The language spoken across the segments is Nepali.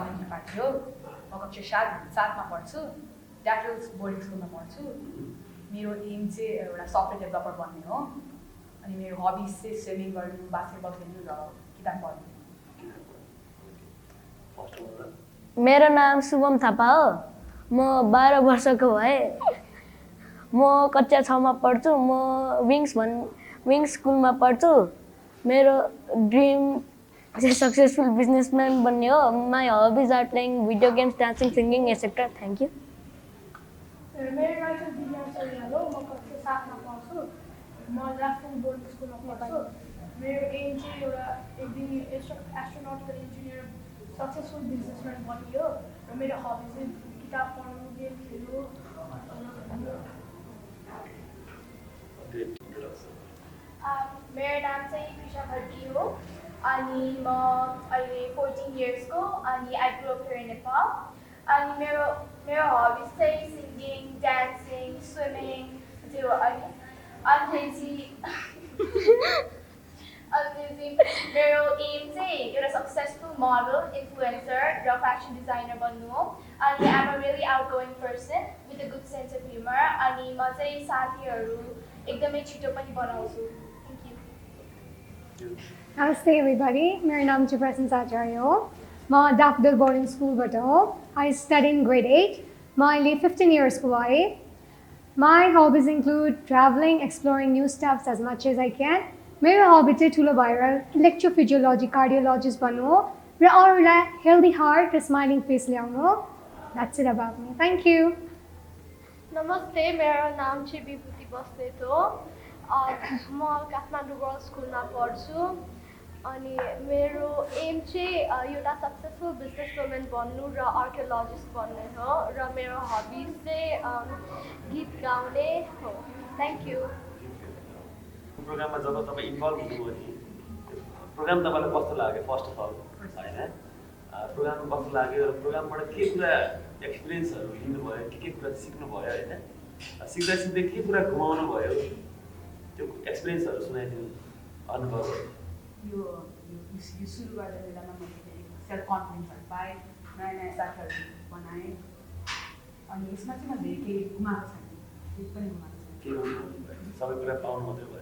कन्भेन्सन पार्टी हो म कक्षा 7मा पढ्छु ड्याफडल्स बोर्डिङ स्कुलमा पढ्छु मेरो एम चाहिँ एउटा सफ्टवेयर डेभलपर बन्ने हो अनि मेरो हबिज चाहिँ स्विमिङ गर्नु बास्केटबल खेल्नु र किताब पढ्नु मेरो नाम शुभम थापा हो म 12 वर्षको भए म कक्षा 6मा पढ्छु म विङ्स स्कुलमा पढ्छु मेरो ड्रिम चाहिँ सक्सेसफुल बिजनेसम्यान बन्ने हो my hobbies are playing video games dancing singing etcetera thank you मेरो नाम चाहिँ दिव्याङ चौधरी हो म कक्षा 7मा पढ्छु म राजस्थान बोर्डिङ स्कुलमा पढ्छु मेरो एम चाहिँ एउटा एकदिन एस्ट्रोनटिकल इन्जिनियर सक्सेसफुल बिजनेसम्यान बन्ने हो र मेरो हबी चाहिँ किताब पढ्नु गेम खेल्नु मेरो नाम चाहिँ कृष्ण खड्की हो अनि म अहिले 14 इयर्सको अनि I grow up here in Nepal अनि मेरो हबिज चाहिँ सिङ्गिङ डान्सिङ स्विमिङ त्यो अनि मेरो एम चाहिँ एउटा सक्सेसफुल मोडल इन्फ्लुएन्सर र फ्यासन डिजाइनर बन्नु हो अनि I'm a really outgoing person with a good sense of humour अनि म चाहिँ साथीहरू एकदमै छिटो पनि बनाउँछु थ्याङ्क यू Namaste everybody. मेरो नाम चाहिँ प्रशंसा आचार्य हो म ड्याफडल बोर्डिङ स्कुलबाट हो आई स्टडी इन ग्रेड 8 म अहिले 15 इयर्सको भएँ My hobbies include traveling, exploring new stuff as much as I can. मेरो हबी चाहिँ ठुलो भएर इलेक्ट्रोफिजियोलोजी कार्डियोलोजिस्ट बन्नु हो र अरूलाई हेल्दी हार्ट र स्माइलिङ फेस ल्याउनु हो that's it about me thank you नमस्ते मेरो नाम चाहिँ विभूति बस्नेत हो म काठमाडौँ गर्ल्स स्कुलमा पढ्छु अनि मेरो एम चाहिँ एउटा सक्सेसफुल बिजनेस वुमेन बन्नु र आर्कियोलोजिस्ट बन्ने हो र मेरो हबिज चाहिँ गीत गाउने हो थ्याङ्क यू प्रोग्राममा जब तपाईँ इन्भल्भ हुनुभयो नि प्रोग्राम तपाईँलाई कस्तो लाग्यो फर्स्ट अफ अल होइन प्रोग्राम कस्तो लाग्यो र प्रोग्रामबाट के कुरा एक्सपिरियन्सहरू लिनुभयो के कुरा सिक्नुभयो होइन सिक्दा सिक्दै के कुरा घुमाउनु भयो त्यो एक्सपिरियन्सहरू सुनाइदिनु अनुभव यो सुरु गर्दा बेलामा मैले सेल्फ कन्फिडेन्सहरू पाएँ नयाँ नयाँ साथीहरू बनाएँ अनि यसमा चाहिँ मैले केही गुमाएको छैन केही पनि गुमाएको छैन सबै कुरा पाउनु मात्रै भयो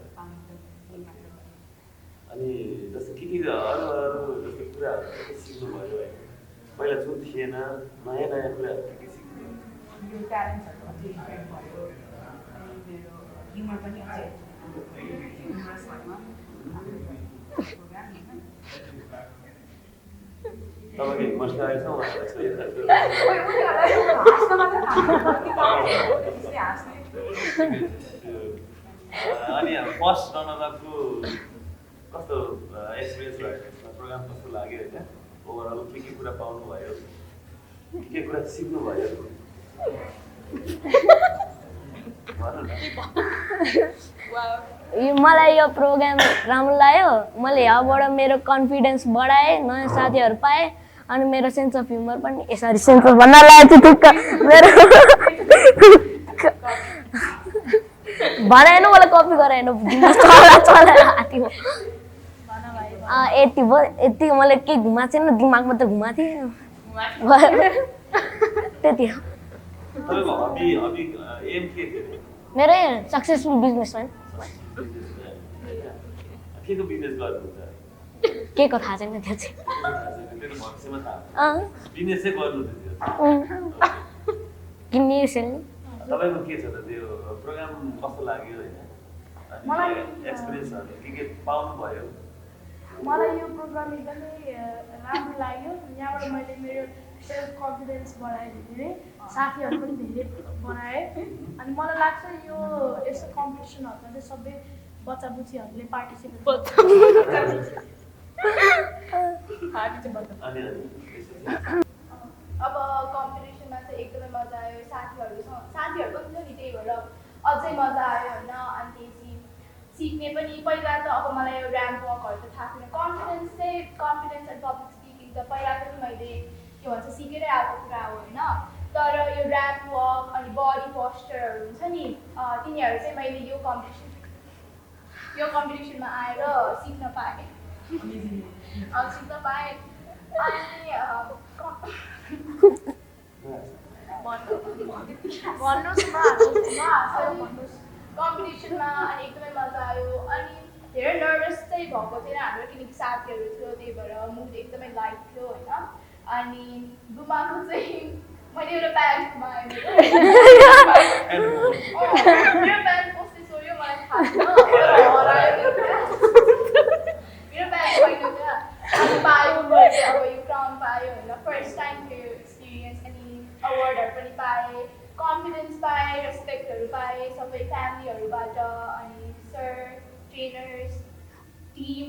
अनि जस्तो के अरू जस्तो कुराहरू सिक्नुभयो है पहिला जुन थिएन नयाँ नयाँ कुराहरू के सिक्नुभयो यो ट्यालेन्ट्सहरू अझै इम्प्रुभ भयो अनि मेरो ह्युमर पनि अझै ह्युमरस भएमा प्रोग्राम तपाईँको हिम्मत आएछ अनि फर्स्ट रनर अपको कस्तो एक्सपिरियन्स भयो यसमा प्रोग्राम कस्तो लाग्यो होइन ओभरअल के कुरा पाउनु भयो के कुरा सिक्नु भयो मलाई यो प्रोग्राम राम्रो लाग्यो मैले यहाँबाट मेरो कन्फिडेन्स बढाएँ नयाँ साथीहरू पाएँ अनि मेरो सेन्स अफ ह्युमर पनि यसरी सेन्स अफ भन्न लागेको थियो ठिक्क मेरो भनाएन मलाई कपी गराएन चलाएर आएको थियो यति मैले के घुमाएको छैन दिमाग मात्रै घुमाएको थिएँ त्यति हो मेरो सक्सेसफुल बिजनेसम्यान के को थाहा छैन त्यो चाहिँ किन्ने सेल्ने तपाईको के छ त त्यो प्रोग्राम कस्तो लाग्यो हैन मलाई एक्सपिरियन्सहरु के पाउनु भयो मलाई यो प्रोग्राम एकदमै राम्रो लाग्यो यहाँबाट मैले मेरो सेल्फ कन्फिडेन्स बढाएँ धेरै साथीहरू पनि धेरै बनाएँ अनि मलाई लाग्छ यो यस्तो कम्पिटिसनहरुमा चाहिँ सबै बच्चा बुच्चीहरूले पार्टिसिपेट अब कम्पिटिसनमा चाहिँ एकदमै मजा आयो साथीहरू पनि छ नि त्यही भएर अझै मजा आयो होइन अनि त्यसपछि सिक्ने पनि पहिला त अब मलाई यो ऱ्याम्प वकहरू त थाहा थिएन कन्फिडेन्स एन्ड पब्लिक स्पिकिङ त पहिला पनि मैले के भन्छ सिकेरै आएको कुरा हो होइन तर यो ऱ्याम्प वक अनि बडी पोस्चरहरू हुन्छ नि तिनीहरू चाहिँ मैले यो कम्पिटिसनमा आएर सिक्न पाएँ अनि भन्नुहोस् न कम्पिटिसनमा अनि एकदमै मजा आयो अनि धेरै नर्भस चाहिँ भएको थिएन हाम्रो किनकि साथीहरू थियो त्यही भएर मुड एकदमै लाइट थियो होइन अनि गुमाएको चाहिँ मैले एउटा प्यान्ट गुमाएँ मेरो प्यान्ट कसले सोध्यो मलाई थाहा छैन हरायो मेरो प्यान्ट होइन क्या अनि पायो मैले अब यो क्राउन पायो होइन फर्स्ट टाइम थियो यो एक्सपिरियन्स अनि अवार्डहरू पनि पाएँ कन्फिडेन्स पाएँ रेस्पेक्टहरू पाएँ सबै फ्यामिलीहरूबाट अनि सर ट्रेनर्स टिम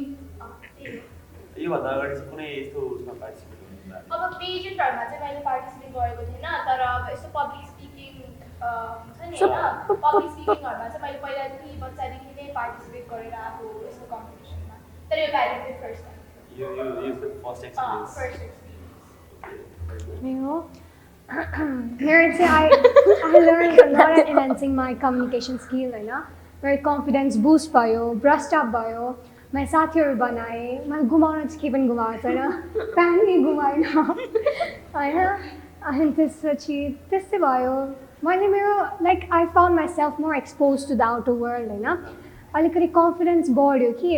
योभन्दा अगाडि चाहिँ कुनै यस्तो उसमा पार्टिसिपेट गर्नुभएको अब पेजेन्टहरूमा चाहिँ मैले पार्टिसिपेट गरेको थिएन तर अब यस्तो पब्लिक स्पिकिङ हुन्छ नि होइन पब्लिक स्पिकिङहरूमा चाहिँ मैले पहिलादेखि बच्चादेखि नै पार्टिसिपेट गरेर आएको यस्तो कम्पिटिसनमा तर यो पालि चाहिँ फर्स्ट टाइम यो फर्स्ट एक्सपिरियन्स फर्स्ट एक्सपिरियन्स मेरो चाहिँ I learned a lot at enhancing my communication skill होइन मेरो कन्फिडेन्स बुस्ट भयो ब्रस्ट अप भयो मैले साथीहरू बनाएँ मैले गुमाउन चाहिँ के पनि गुमाएको छैन प्यान्ट नै गुमाएन होइन अनि त्यसपछि त्यस्तै भयो मैले मेरो like I found myself more expose to the outer world होइन अलिकति कन्फिडेन्स बढ्यो कि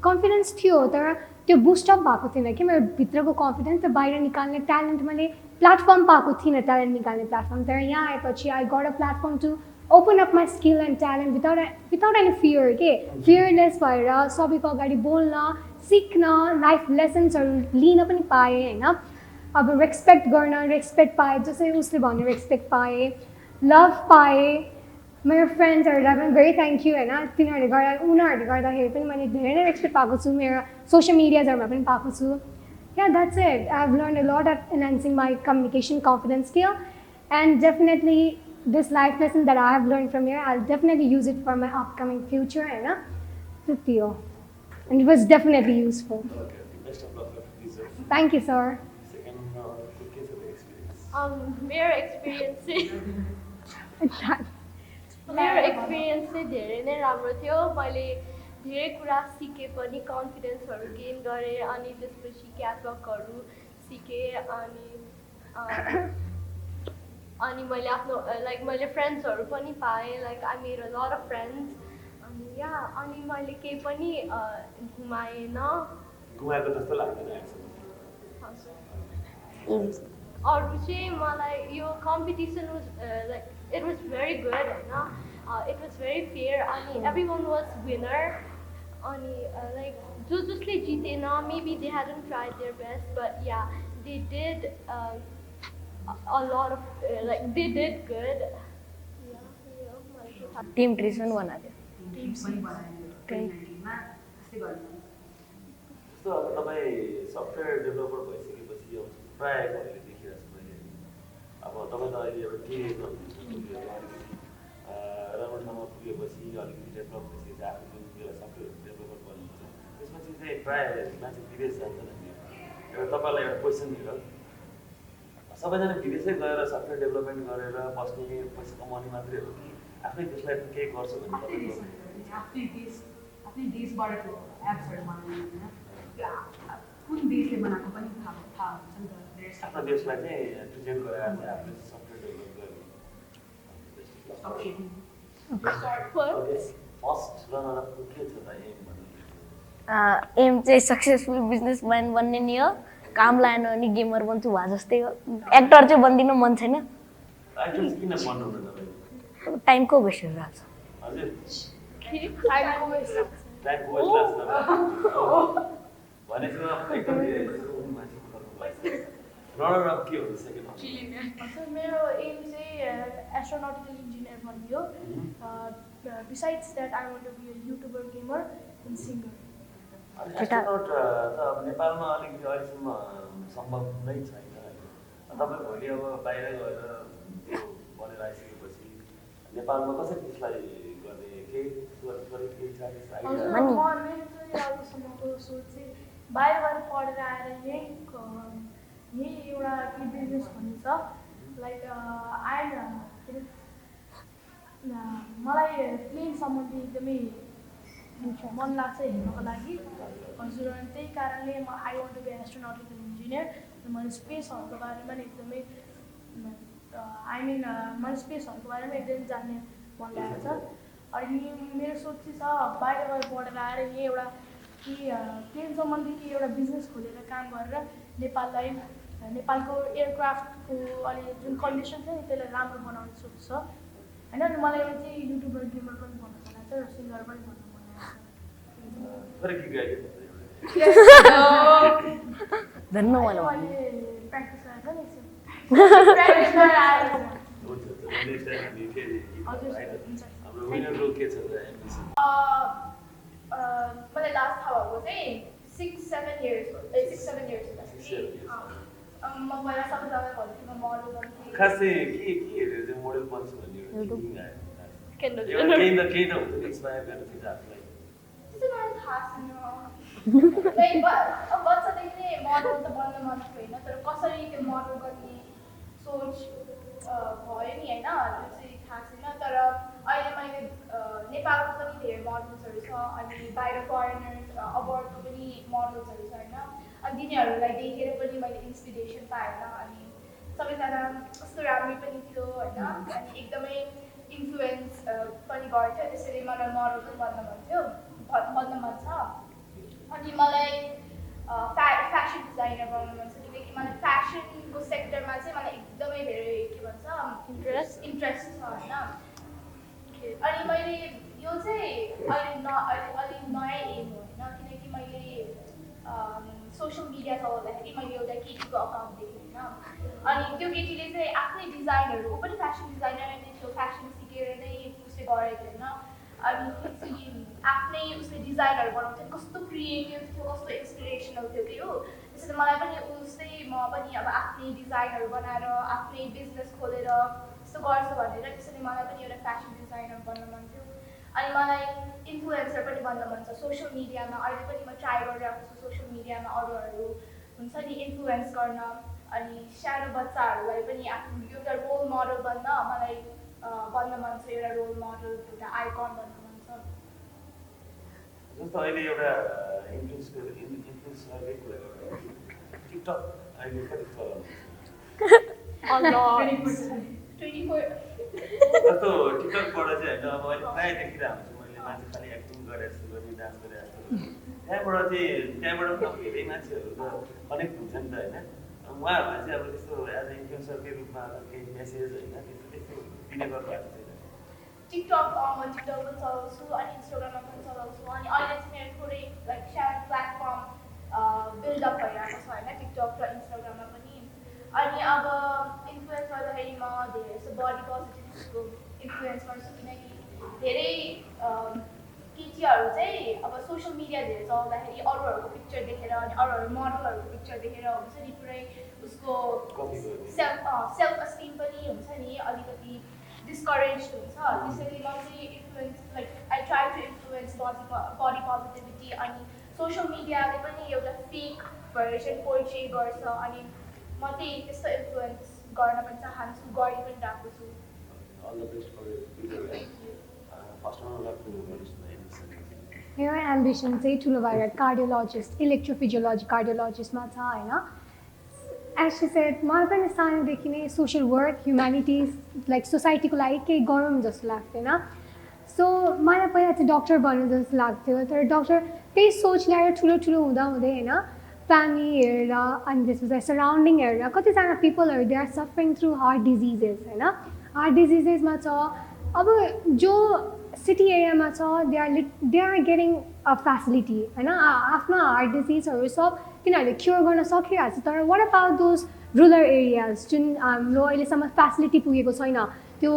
कन्फिडेन्स थियो तर त्यो बुस्टअप भएको थिएन कि मेरो भित्रको कन्फिडेन्स त्यो बाहिर निकाल्ने ट्यालेन्ट मैले प्लेटफर्म पाएको थिइनँ ट्यालेन्ट निकाल्ने प्लेटफर्म तर यहाँ आएपछि I got a platform to open up my skill and talent without any fear के फियरलेस भएर सबैको अगाडि बोल्न सिक्न लाइफ लेसन्सहरू लिन पनि पाएँ होइन अब रेस्पेक्ट गर्न रेस्पेक्ट पाएँ जसरी उसले भन्ने रेस्पेक्ट पाएँ लभ पाएँ मेरो फ्रेन्ड्सहरूलाई पनि भेरी थ्याङ्क यू होइन उनीहरूले गर्दाखेरि पनि मैले धेरै नै रेस्पेक्ट पाएको छु मेरो सोसियल मिडियाजहरूमा पनि पाएको छु Yeah, that's it. I've learned a lot at enhancing my communication confidence skill and definitely this life lesson that I have learned from here, I'll definitely use it for my upcoming future and and it was definitely useful. Okay, best of luck for this. Thank you, sir. Second, के छ the experience? मेरो एक्सपिरियन्स चाहिँ धेरै नै राम्रो थियो मैले धेरै कुरा सिकेँ पनि कन्फिडेन्सहरू गेन गरेँ अनि त्यसपछि क्याटवकहरू सिकेँ अनि मैले आफ्नो लाइक मैले फ्रेन्ड्सहरू पनि पाएँ like I made a lot of friends अनि या अनि मैले केही पनि घुमाएन घुमाएको जस्तो लाग्दैन अरू चाहिँ मलाई यो competition was like it was very good होइन इट वाज भेरी फेयर अनि एभ्री वान वाज विनर अनि लाइक जसले जितेन maybe they hadn't try their best but yeah they did a lot of like they did good. टिम ट्रिसन बनायो जस्तो अब तपाईँ सफ्टवेयर डेभलपर भइसकेपछि अब प्रायः घरले देखिरहेको छु मैले अब तपाईँ त अहिले एउटा टिनेजमा हुनुहुन्छ राम्रो ठाउँमा पुगेपछि अलिकति डेभलप भइसकेपछि आफ्नो जुन बेला सफ्टवेयर डेभलपर गर्नुहुन्छ त्यसपछि चाहिँ प्रायः मान्छे विदेश जान्छन् एउटा तपाईँलाई एउटा क्वेसन थियो सबैजना विदेशै गएर सफ्टवेयर डेभलपमेन्ट गरेर बस्ने पैसा कमाउने मात्रै हो कि आफ्नै देशलाई पनि केही गर्छ भने आफ्नै देशबाट त्यो एप्सहरू बनाउने होइन कुन देशले बनाएको पनि थाहा हुन्छ नि त आफ्नो देशलाई चाहिँ प्रेजेन्ट गराएर चाहिँ आफूले सफ्टवेयर डेभलप गर्ने फर्स्ट रनर के छ त एम भन्नु एम चाहिँ सक्सेसफुल बिजनेसम्यान बन्ने नि हो काम लाएन भने गेमर बन्छु भए जस्तै हो एक्टर चाहिँ बनिदिनु मन छैन एक्टर चाहिँ किन बन्नुहुन्न तपाईँ टाइमको वेस्ट भइरहेको छ हजुर टाइमको वेस्ट टाइमको वेस्ट लाग्छ भनेको एकदम धेरै रनर अप के हुन्छ सेकेन्ड मेरो एम चाहिँ एस्ट्रोनटिकल इन्जिनियर बन्ने हो besides that I want to be a YouTuber gamer and singer astronaut त अब नेपालमा अलिकति अहिलेसम्म सम्भव नै छैन होइन तपाईँ भोलि अब बाहिर गएर त्यो बनेर आइसकेपछि नेपालमा कसरी त्यसलाई गर्ने केही केही छ मेरो अहिलेसम्मको सोच चाहिँ बाहिर गएर पढेर आएर यही एउटा के बिजनेस भन्ने छ लाइक मलाई प्लेन सम्बन्धी एकदमै मन लाग्छ हेर्नको लागि हजुर अनि त्यही कारणले म I want to be astronautical engineer र मैले स्पेसहरूको बारेमा नि एकदमै आई मिन मलाई स्पेसहरूको बारेमा एकदमै जान्ने मन लागेको छ। अनि मेरो सोच चाहिँ छ बाहिर गएर पढेर आएर यही एउटा कि 10 सम्मदेखि एउटा बिजनेस खोलेर काम गरेर नेपाललाई नेपालको एयरक्राफ्टको अहिले जुन कन्डिसन छ नि त्यसलाई राम्रो बनाउने सोच छ होइन। अनि मलाई चाहिँ युट्युबर गेमर पनि भन्न मन लागेको छ र सिङ्गर पनि भन्न मन लागेको धन्न वाला छ। अहिले प्र्याक्टिस गरेको नि एकछिन प्र्याक्टिस गरेर आएको छ। हाम्रो विनर रोल के छ त एम्बिसन? मलाई लास्ट थाहा भएको चाहिँ 6-7 years हो। म पहिला सबैजनालाई भन्थेँ म मोडल बन्थेँ। खास चाहिँ के हेरेर चाहिँ मोडल बन्छु भन्ने एउटा thinking आयो? केही केही त हुन्छ नि इन्सपायर गर्ने चिज आफूलाई। त्यो चाहिँ मलाई थाहा छैन। लाइक अब बच्चादेखि नै मोडल त बन्न मन थियो होइन, तर कसरी त्यो मोडल गर्ने सोच भयो नि होइन, त्यो चाहिँ थाहा छैन। तर अहिले मैले नेपालको पनि धेरै मोडल्सहरू छ अनि बाहिर फरेनर्स अब्रोडको पनि मोडल्सहरू छ होइन। अनि तिनीहरूलाई देखेर पनि मैले इन्सपिरेसन पाएँ होइन। अनि सबैजना कस्तो राम्रो पनि थियो होइन, अनि एकदमै इन्फ्लुएन्स पनि गर्थ्यो। त्यसरी मलाई मोडल पनि बन्न मन छ। अनि मलाई फ्यासन डिजाइनर बन्न मन छ, किनकि मलाई फ्यासनको सेक्टरमा चाहिँ मलाई एकदमै धेरै के भन्छ इन्ट्रेस्ट छ होइन। अनि मैले यो चाहिँ अहिले नयाँ एम हो होइन, किनकि मैले सोसियल मिडिया चलाउँदाखेरि मैले एउटा केटीको अकाउन्ट देखेँ होइन। अनि त्यो केटीले चाहिँ आफ्नै डिजाइनहरू, ऊ पनि फ्यासन डिजाइनर नै थियो, फ्यासन सिकेर नै उसले गरेको होइन। अनि आफ्नै उसले डिजाइनहरू बनाउँथ्यो, कस्तो क्रिएटिभ थियो, कस्तो इन्सपिरेसनल थियो कि हो। त्यसरी मलाई पनि उस्तै म पनि अब आफ्नै डिजाइनहरू बनाएर आफ्नै बिजनेस खोलेर यस्तो गर्छु भनेर त्यसरी मलाई पनि एउटा फ्यासन डिजाइनर बन्न मन थियो। अनि मलाई इन्फ्लुएन्सर पनि बन्न मन छ सोसियल मिडियामा। अहिले पनि म ट्राई गरिरहेको छु सोसियल मिडियामा अरूहरू हुन्छ नि इन्फ्लुएन्स गर्न। अनि सानो बच्चाहरूलाई पनि आफ्नो एउटा रोल मोडल बन्न मलाई बन्न मन छ, एउटा रोल मोडल एउटा आइकन बन्न मन छ। जस्तो अहिले एउटा इन्फ्लुएन्सरकै कुरा गर्दा टिकटक अहिले कति चलाउँछ? 24 जस्तो टिकटकबाट चाहिँ होइन अब अहिले प्रायः देखिरहेको हुन्छु मैले मान्छे खालि एक्टिङ गरेर जस्तो गर्ने डान्स गरेर जस्तो त्यहाँबाट पनि अब धेरै मान्छेहरू त कनेक्ट हुन्छ नि त होइन। उहाँहरूलाई चाहिँ अब त्यस्तो एज अ इन्फ्लुएन्सरकै रूपमा केही मेसेज होइन त्यस्तो दिने गर्नु भएको छैन? टिकटक म टिकटक पनि चलाउँछु अनि इन्स्टाग्राममा पनि चलाउँछु। अनि अहिले चाहिँ मेरो थोरै लाइक सानो प्लेटफर्म बिल्डअप भइरहेको छ होइन टिकटक र इन्स्टाग्राममा पनि। अनि अब इन्फ्लुएन्स गर्दाखेरि म धेरै जस्तो बडी पोजिटिभिटीको इन्फ्लुएन्स गर्छु, किनकि धेरै केटीहरू चाहिँ अब सोसियल मिडिया धेरै चलाउँदाखेरि अरूहरूको पिक्चर देखेर अनि अरूहरू मोडलहरूको पिक्चर देखेर हुन्छ नि पुरै उसको सेल्फ एस्टिम पनि हुन्छ नि अलिकति डिस्करेज हुन्छ। त्यसैले म चाहिँ influence like I try to influence body positivity. अनि सोसियल मिडियाले पनि एउटा फेक भर्सन पोर्ट्रे गर्छ अनि म त्यही त्यस्तो इन्फ्लुएन्स गर्न पनि चाहन्छु, गरि पनि रहेको छु। मेरो एम्बिसन चाहिँ ठुलो भएर कार्डियोलोजिस्ट कार्डियोलोजिस्टमा छ होइन। एज शी सेड मलाई पनि सानोदेखि नै सोसियल वर्क ह्युम्यानिटिज लाइक सोसाइटीको लागि केही गरौँ जस्तो लाग्थेन। सो मलाई पहिला चाहिँ डक्टर बन्नु जस्तो लाग्थ्यो, तर डक्टर त्यही सोच ल्याएर ठुलो हुँदै होइन फ्यामिली हेरेर अनि त्यसपछि सराउन्डिङ हेरेर कतिजना पिपलहरू they are suffering through heart diseases होइन। हार्ट डिजिजेसमा छ अब जो सिटी एरियामा छ they are getting a facility होइन, आफ्नो हार्ट डिजिजहरू सब तिनीहरूले क्योर गर्न सकिरहेको छ। तर what about those rural areas जुन हाम्रो अहिलेसम्म फेसिलिटी पुगेको छैन, त्यो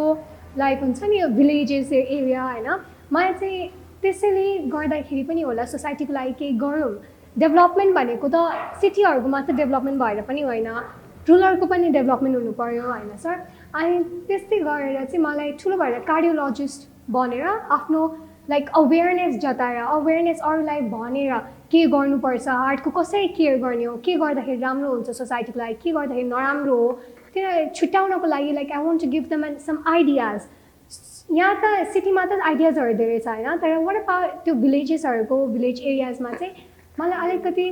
लाइक हुन्छ नि भिलेजेस एरिया होइन। मलाई चाहिँ त्यसैले गर्दाखेरि पनि होला सोसाइटीको लागि केही गरौँ। डेभलपमेन्ट भनेको त सिटीहरूको मात्र डेभलपमेन्ट भएर पनि होइन, रुरलको पनि डेभलपमेन्ट हुनु पर्यो होइन सर। अनि त्यस्तै गरेर चाहिँ मलाई ठुलो भएर कार्डियोलोजिस्ट बनेर आफ्नो लाइक अवेरनेस जताएर अवेरनेस अरूलाई भनेर के गर्नुपर्छ, हार्टको कसरी केयर गर्ने हो, के गर्दाखेरि राम्रो हुन्छ सोसाइटीको लागि, के गर्दाखेरि नराम्रो हो, तिनीहरूलाई छुट्याउनको लागि like I want to give them some ideas. यहाँ त सिटीमा त आइडियाजहरू धेरै छ होइन, तर वाट अबाउट त्यो भिलेज एरियाजमा चाहिँ मलाई अलिकति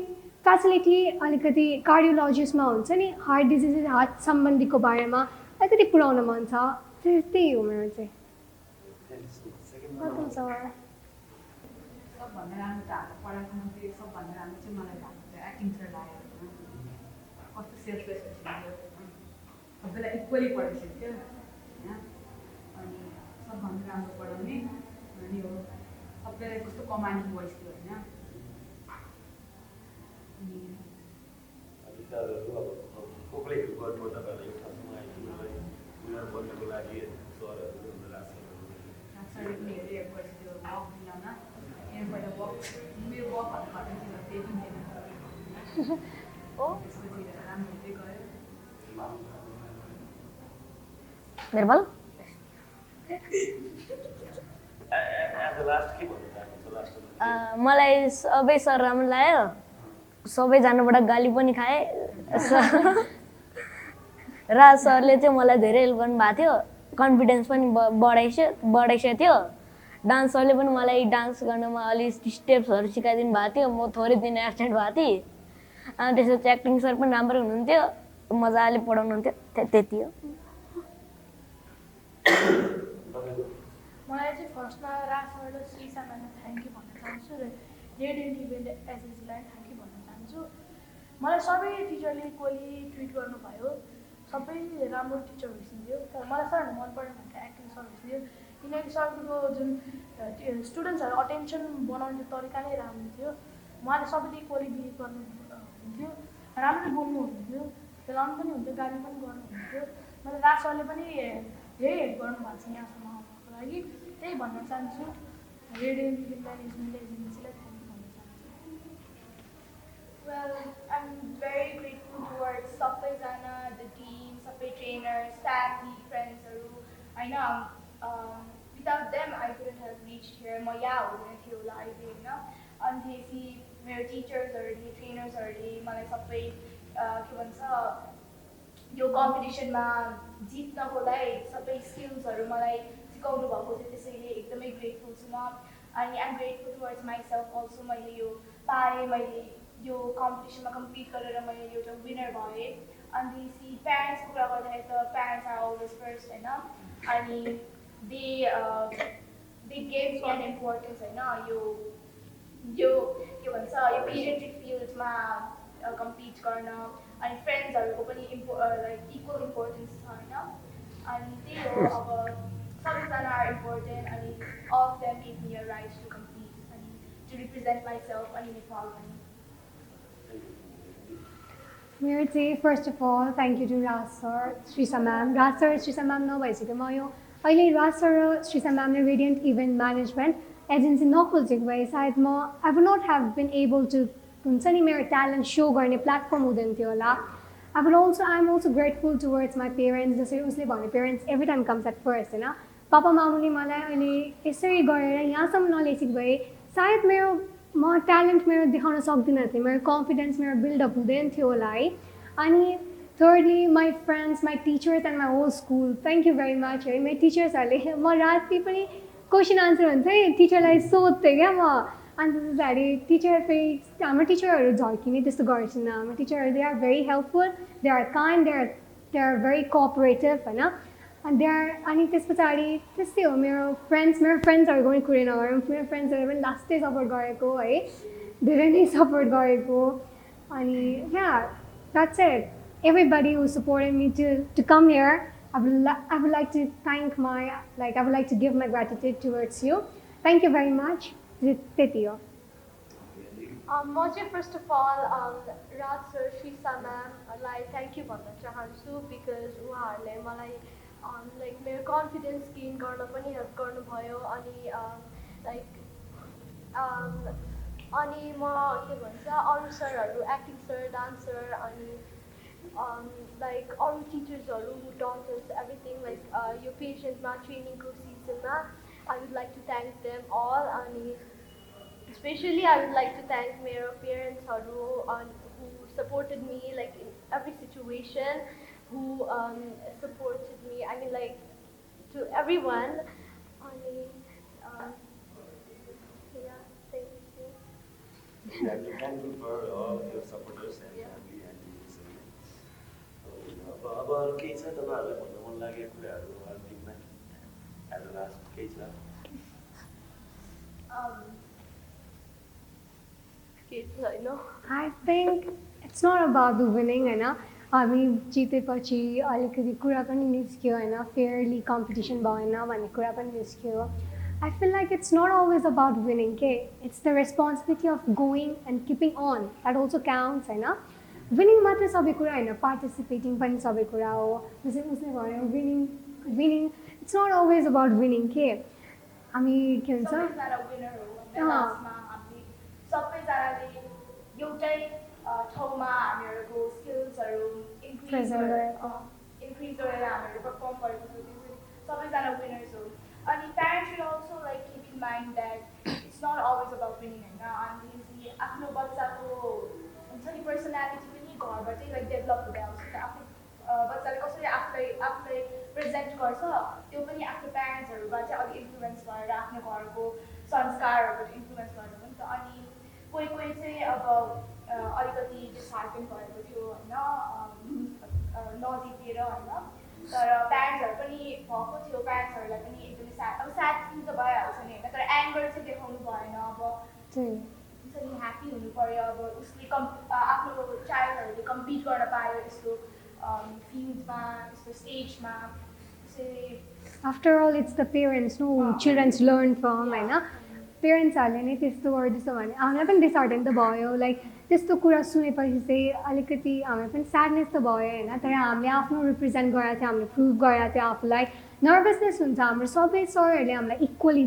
फेसिलिटी अलिकति कार्डियोलोजिस्टमा हुन्छ नि हार्ट डिजिजेस हार्ट सम्बन्धीको बारेमा अलिकति पुऱ्याउन मन छ त्यही हो मेरो चाहिँ सेकेन्ड वेलकम सर सबभन्दा राम्रो त हाम्रो पढाइको मध्ये सबभन्दा राम्रो चाहिँ मलाई लाग्छ एक्टिङ सर लाग्यो होइन कस्तो सेल्फ रेस्पेक्ट थियो सबैलाई इक्वली पढाइसक्यो होइन अनि सबभन्दा राम्रो पढाउने अनि हो सबैलाई कस्तो कमान्डिङ भोइस थियो होइन अनि अधिकारहरू अब कोले गर्नु तपाईँहरूलाई एउटा ठाउँमा आइपुग्नुलाई उनीहरू बन्नको लागि सरहरू सरले पनि हेरेर हेल्प गरेको थियो वक मिलाउन यहाँबाट वक मेरो वकहरू घटाउँथ्यो त्यही पनि थिएन त्यसपछि राम्रो हुँदै गयो मेरो बल एज लास्ट के भन्न चाहनुहुन्छ लास्टमा मलाई सबै सर राम्रो लाग्यो सबैजनाबाट गाली पनि खाएँ राज सरले चाहिँ मलाई धेरै हेल्प गर्नुभएको थियो कन्फिडेन्स पनि बढाइसकेको थियो डान्स सरले पनि मलाई डान्स गर्नमा अलिक स्टेप्सहरू सिकाइदिनु भएको थियो म थोरै दिन एब्सेन्ट भएको थिएँ अनि त्यसपछि एक्टिङ सर पनि राम्रो हुनुहुन्थ्यो मजाले पढाउनुहुन्थ्यो त्यति हो मलाई चाहिँ फर्स्टमा राज सर र श्रीसा म्यामलाई थ्याङ्क यू भन्न चाहन्छु र रेडियन्ट इभेन्ट एजेन्सीलाई थ्याङ्क यू भन्न चाहन्छु मलाई सबै टिचरले इक्वली ट्रिट गर्नुभयो सबै राम्रो टिचर हुइसिन्थ्यो तर मलाई सरहरू मन परेन भनेको एक्टिङ सर हुइसिन्थ्यो किनकि सरको जुन स्टुडेन्ट्सहरू अटेन्सन बनाउने तरिका नै राम्रो थियो उहाँले सबैले इक्वली बिहेभ गर्नुहुन्थ्यो राम्ररी बोल्नुहुन्थ्यो खेलाउनु पनि हुन्थ्यो गाली पनि गर्नुहुन्थ्यो मलाई राज सरले पनि धेरै हेल्प गर्नुभएको छ यहाँसम्म आउनको लागि त्यही भन्न चाहन्छु रेडियन्ट इभेन्ट म्यानेजमेन्ट एजेन्सीलाई थ्याङ्क यू भन्न चाहन्छु Well, I'm very grateful towards सबैजना, the team, सबै trainers, family, friends-हरु हैन without them I couldn't have reached here. म यहाँ हुँदैन थियो होला अहिले हैन अनि त्यसपछि मेरो टिचर्सहरुले ट्रेनर्सहरुले मलाई सबै के भन्छ यो कम्पिटिसनमा जित्नको लागि सबै स्किल्सहरु मलाई सिकाउनु भएको थियो त्यसैले एकदमै ग्रेटफुल छु म अनि I am grateful towards myself also मैले यो पाएँ मैले यो कम्पिटिसनमा कम्पिट गरेर मैले एउटा विनर भएँ अनि त्यसपछि प्यारेन्ट्सको कुरा गर्दाखेरि त प्यारेन्ट्स आर अलवेज फर्स्ट होइन अनि they gave me an importance होइन यो के भन्छ यो पेजेन्ट्री फिल्डमा कम्पिट गर्न अनि फ्रेन्ड्सहरूको पनि लाइक इक्वल इम्पोर्टेन्स छ होइन अनि त्यही हो अब सबैजना आर इम्पोर्टेन्ट अनि all of them give me a right to compete अनि टु रिप्रेजेन्ट माइसेल्फ अनि नेपाल पनि मेरो चाहिँ first of all thank you to Raj sir Shrisa ma'am Raj sir Shrisa ma'am नभइसक्यो म यो अहिले राज सर र श्रीसा म्यामले रेडियन्ट इभेन्ट म्यानेजमेन्ट एजेन्सी नखोलेको भए सायद म I would not have been able to हुन्छ नि मेरो ट्यालेन्ट सो गर्ने प्लेटफर्म हुँदैन थियो होला I am also grateful towards my parents जसरी उसले भन्यो parents every time comes at first होइन पापा मामुले मलाई अहिले यसरी गरेर यहाँसम्म नलेसिक भए सायद म ट्यालेन्ट मेरो देखाउन सक्दिनँ थिएँ मेरो कन्फिडेन्स मेरो बिल्डअप हुँदैन थियो होला है अनि thirdly my friends my teachers and my whole school thank you very much है मेरो टिचर्सहरूले म राति पनि क्वेसन आन्सर हुन्छ है टिचरलाई सोध्थेँ क्या म अनि त्यस पछाडि टिचर फेरि हाम्रो टिचरहरू झर्किने त्यस्तो गर्छन् हाम्रो टिचरहरू they are very helpful they are kind they are very cooperative होइन अनि त्यस पछाडि त्यस्तै हो मेरो फ्रेन्ड्सहरूको पनि कुरै नगरौँ मेरो फ्रेन्ड्सहरू पनि लास्टै सपोर्ट गरेको है धेरै नै सपोर्ट गरेको अनि yeah that's it everybody who supported me to come here I would like to thank I would like to give my gratitude towards you thank you very much त्यति हो म चाहिँ first of all Raj sir श्रीसा म्यामलाई थ्याङ्क यू भन्न चाहन्छु बिकज उहाँहरूले मलाई लाइक मेरो कन्फिडेन्स गेन गर्न पनि हेल्प गर्नुभयो अनि लाइक अनि म के भन्छ अरू सरहरू एक्टिङ सर डान्स सर अनि लाइक अरू टिचर्सहरू हु टट अस एभ्रिथिङ लाइक यो पेसेन्टमा ट्रेनिङको सिजनमा I would like to thank them all and especially I would like to thank my parents who supported me like in every situation who supported me I mean like to everyone yeah thank you thank you for all your supporters and family and अब अरू केही छ तपाईँहरूलाई भन्न मन लागेको कुराहरू अन्तिममा एज अ लास्ट केही छ? I think it's not about the winning, होइन. हामी जितेपछि अलिकति कुरा पनि निस्क्यो होइन, फेयरली कम्पिटिसन भएन भन्ने कुरा पनि निस्क्यो. I feel like it's not always about winning, okay? It's the responsibility of going and keeping on. That also counts, होइन. Winning मात्रै सबै कुरा होइन, participating पनि सबै कुरा हो. जस्तै उसले भन्यो winning, it's not always about winning, okay? हामी के भन्छ? सबैजना विनर हो भन्दा लास्टमा हामी सबैजनाले एउटै ठाउँमा हामीहरूको स्किल्सहरू इन्क्रिज गरेर हामीहरू पर्फर्म गरेको छौँ. त्यसरी सबैजना विनर्स हो. अनि parents should also like keep in mind that it's not always about winning होइन. अनि आफ्नो बच्चाको हुन्छ नि पर्सनालिटी पनि घरबाटै लाइक डेभलप हुँदै आउँछ. आफ्नो बच्चाले कसरी आफूलाई प्रेजेन्ट गर्छ त्यो पनि आफ्नो प्यारेन्ट्सहरूबाट चाहिँ अलिक इन्फ्लुएन्स भएर आफ्नो घरको संस्कारहरूबाट इन्फ्लुएन्स भएर हो नि त. अनि कोही चाहिँ अब अलिकति डिसहार्टन भएको थियो होइन, नजितेर होइन, तर प्यारेन्ट्सहरू पनि भएको थियो. प्यारेन्ट्सहरूलाई पनि एकदमै स्याड फिल त भइहाल्छ नि होइन, तर एङ्गर चाहिँ देखाउनु भएन. अब हुन्छ नि ह्याप्पी हुनु पऱ्यो. अब उसले आफ्नो चाइल्डहरूले कम्पिट गर्न पायो यस्तो फिल्डमा, यस्तो स्टेजमा. त्यसरी After all, it's the parents, no children's learn from, होइन. पेरेन्ट्सहरूले नै त्यस्तो गर्दैछ भने हामीलाई पनि डिसहार्टन त भयो. लाइक त्यस्तो कुरा सुनेपछि चाहिँ अलिकति हामीलाई पनि स्याडनेस त भयो होइन. तर हामीले आफ्नो रिप्रेजेन्ट गरेको थियो, हामीले प्रुभ गरेको थियो आफूलाई. नर्भसनेस हुन्छ. हाम्रो सबै सरहरूले हामीलाई इक्वली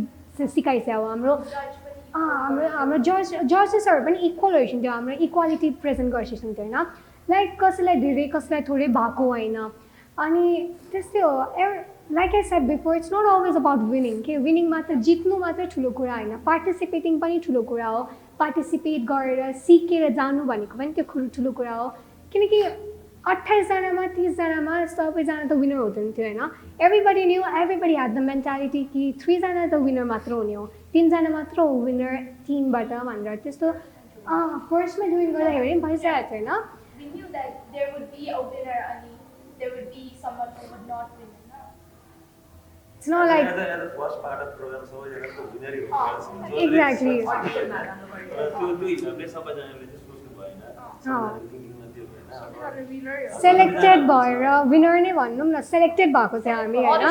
सिकाइसक्यो. हाम्रो जजेसहरू पनि इक्वल भइसक्यो. हाम्रो इक्वालिटी प्रेजेन्ट गरिसक्यो होइन. लाइक कसैलाई धेरै कसैलाई थोरै भएको होइन. अनि त्यस्तै हो. Like I said before, it's not always about winning. Okay? Winning मात्र जित्नु मात्र ठुलो कुरा होइन, पार्टिसिपेटिङ पनि ठुलो कुरा हो. पार्टिसिपेट गरेर सिकेर जानु भनेको पनि त्यो ठुलो कुरा हो. किनकि 28 जनामा 30 जनामा सबैजना त विनर हुँदैन थियो होइन. एभ्रिबडी ह्याड द मेन्टालिटी कि 3 जना त विनर मात्र हुने हो, 3 जना मात्र हो विनर टिमबाट भनेर. त्यस्तो फर्स्टमा जोइन गर्दाखेरि पनि भइसकेको थियो होइन. We knew that there would be a winner and there would be someone who would not win. It's not like the first part of program सबैजनाको विनरै हो. Exactly. त्यो सबैजनाले चाहिँ सोच्नु भएन. सबैजनाको थिङ्किङमा त्यो भएन. सेलेक्टेड भएर विनर नै भनौँ न, सेलेक्टेड भएको थियो हामी होइन.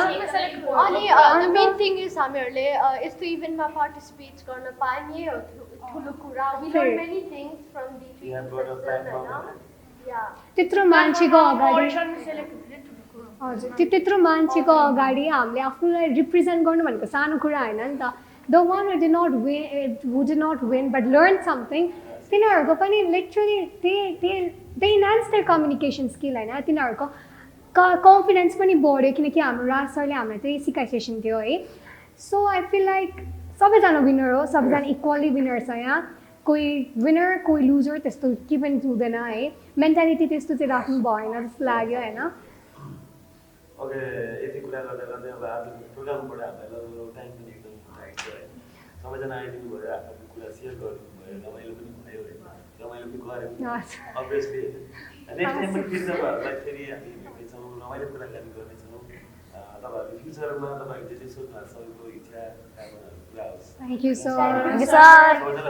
अनि मेन थिङ इज हामीहरूले यस्तो इभेन्टमा पार्टिसिपेट गर्न पाएँ हो ठुलो कुरा. We learn many things from the त्यत्रो मान्छेको अगाडि हजुर त्यत्रो मान्छेको अगाडि हामीले आफूलाई रिप्रेजेन्ट गर्नु भनेको सानो कुरा होइन नि त. The one who did not win but learn something, तिनीहरूको पनि literally they enhance their communication skill होइन. तिनीहरूको कन्फिडेन्स पनि बढ्यो किनकि हाम्रो राज सरले हामीलाई त्यही सिकाइसकेको थियो है. सो आई फिल लाइक सबैजना विनर हो, सबैजना इक्वली विनर छ यहाँ. कोही विनर कोही लुजर त्यस्तो के पनि हुँदैन है. मेन्टालिटी त्यस्तो चाहिँ राख्नु भएन जस्तो लाग्यो होइन. ओके, यति कुरा गर्दा गर्दै अब आजको प्रोग्रामबाट हामीलाई टाइम पनि एकदम टाइट छ है. सबैजना आइदिनु भयो, आफ्नो कुरा सेयर गर्नु भयो, रमाइलो पनि भयो होइन, रमाइलो पनि गऱ्यौँ अभियसली. नेक्स्ट टाइम पनि फेरि तपाईँहरूलाई फेरि हामी भेट्नेछौँ, रमाइलो कुराकानी गर्नेछौँ. तपाईँहरू फ्युचरमा तपाईँहरू जे जे सोच्नु भएको सबैको इच्छा कामनाहरू पुरा होस्. Thank you so Thank you, much. sir.